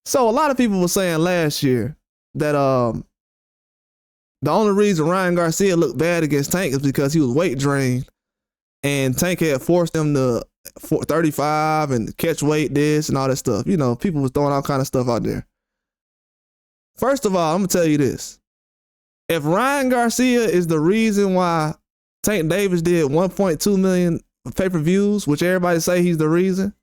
So a lot of people were saying last year that the only reason Ryan Garcia looked bad against Tank is because he was weight drained, and Tank had forced him to 35 and catch weight this and all that stuff. You know, people was throwing all kind of stuff out there. First of all, I'm gonna tell you this: if Ryan Garcia is the reason why Tank Davis did 1.2 million pay-per-views, which everybody say he's the reason,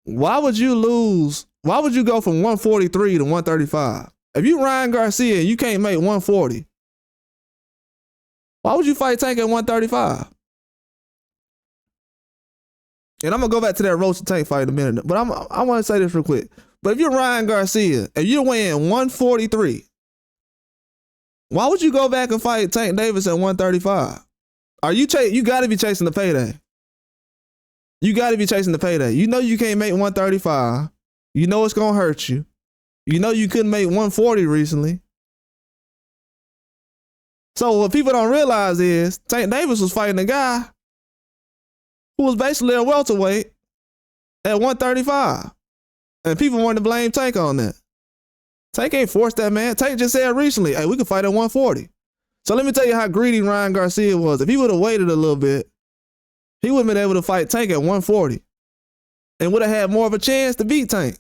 why would you lose? Why would you go from 143 to 135? If you Ryan Garcia and you can't make 140, why would you fight Tank at 135? And I'm gonna go back to that Roach and Tank fight in a minute, but I want to say this real quick. But if you're Ryan Garcia and you're weighing 143, why would you go back and fight Tank Davis at 135? You got to be chasing the payday. You got to be chasing the payday. You know you can't make 135. You know it's gonna hurt you. You know you couldn't make 140 recently. So what people don't realize is Tank Davis was fighting a guy who was basically a welterweight at 135. And people wanted to blame Tank on that. Tank ain't forced that, man. Tank just said recently, hey, we can fight at 140. So let me tell you how greedy Ryan Garcia was. If he would have waited a little bit, he would have been able to fight Tank at 140 and would have had more of a chance to beat Tank.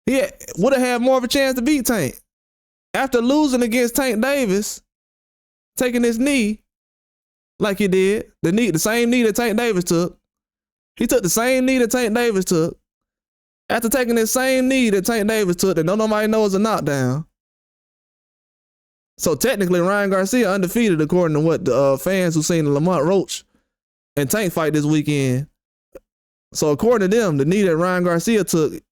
He would have had more of a chance to beat Tank. After losing against Tank Davis, taking his knee like he did, the same knee that Tank Davis took. He took the same knee that Tank Davis took. After taking the same knee that Tank Davis took that nobody knows a knockdown. So technically, Ryan Garcia undefeated according to what the fans who seen the Lamont Roach and Tank fight this weekend. So according to them, the knee that Ryan Garcia took, it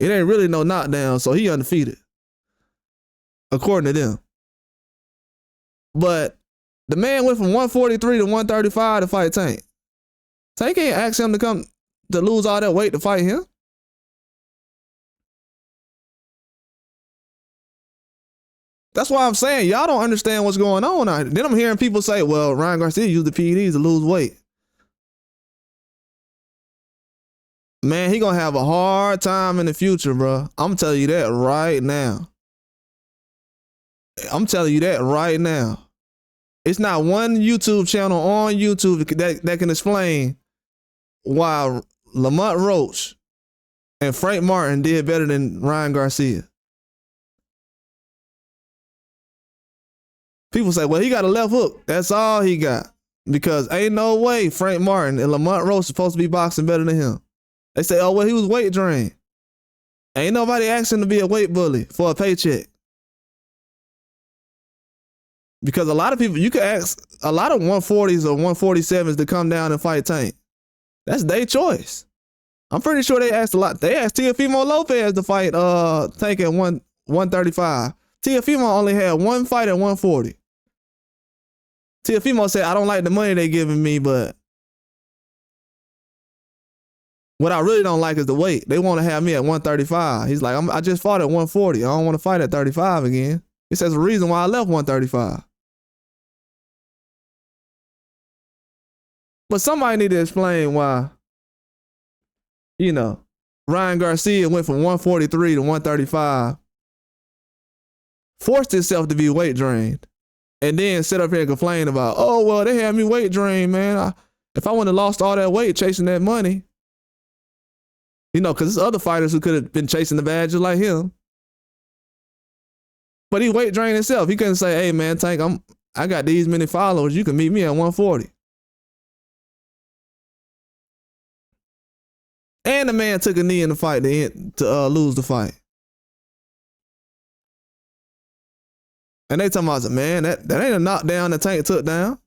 ain't really no knockdown, so he undefeated. According to them. But the man went from 143 to 135 to fight Tank. Tank ain't asked him to come to lose all that weight to fight him. That's why I'm saying y'all don't understand what's going on. Then I'm hearing people say, well, Ryan Garcia used the PEDs to lose weight. Man, he gonna have a hard time in the future, bro. I'm telling you that right now. I'm telling you that right now. It's not one YouTube channel on YouTube that can explain why Lamont Roach and Frank Martin did better than Ryan Garcia. People say, well, he got a left hook. That's all he got. Because ain't no way Frank Martin and Lamont Roach supposed to be boxing better than him. They say, oh, well, he was weight drained. Ain't nobody asking to be a weight bully for a paycheck. Because a lot of people, you could ask a lot of 140s or 147s to come down and fight Tank. That's their choice. I'm pretty sure they asked a lot. They asked Teofimo Lopez to fight Tank at 135. Teofimo only had one fight at 140. Teofimo said, I don't like the money they giving me, but what I really don't like is the weight. They want to have me at 135. He's like, I just fought at 140. I don't want to fight at 35 again. He says the reason why I left 135. But somebody need to explain why, Ryan Garcia went from 143 to 135, forced himself to be weight drained, and then sit up here and complain about, oh, well, they had me weight drained, man. If I wouldn't have lost all that weight chasing that money, because there's other fighters who could have been chasing the bag just like him. But he weight drained himself. He couldn't say, hey, man, Tank, I got these many followers. You can meet me at 140. And the man took a knee in the fight to lose the fight. And they talking about, man, that ain't a knockdown that Tank took down.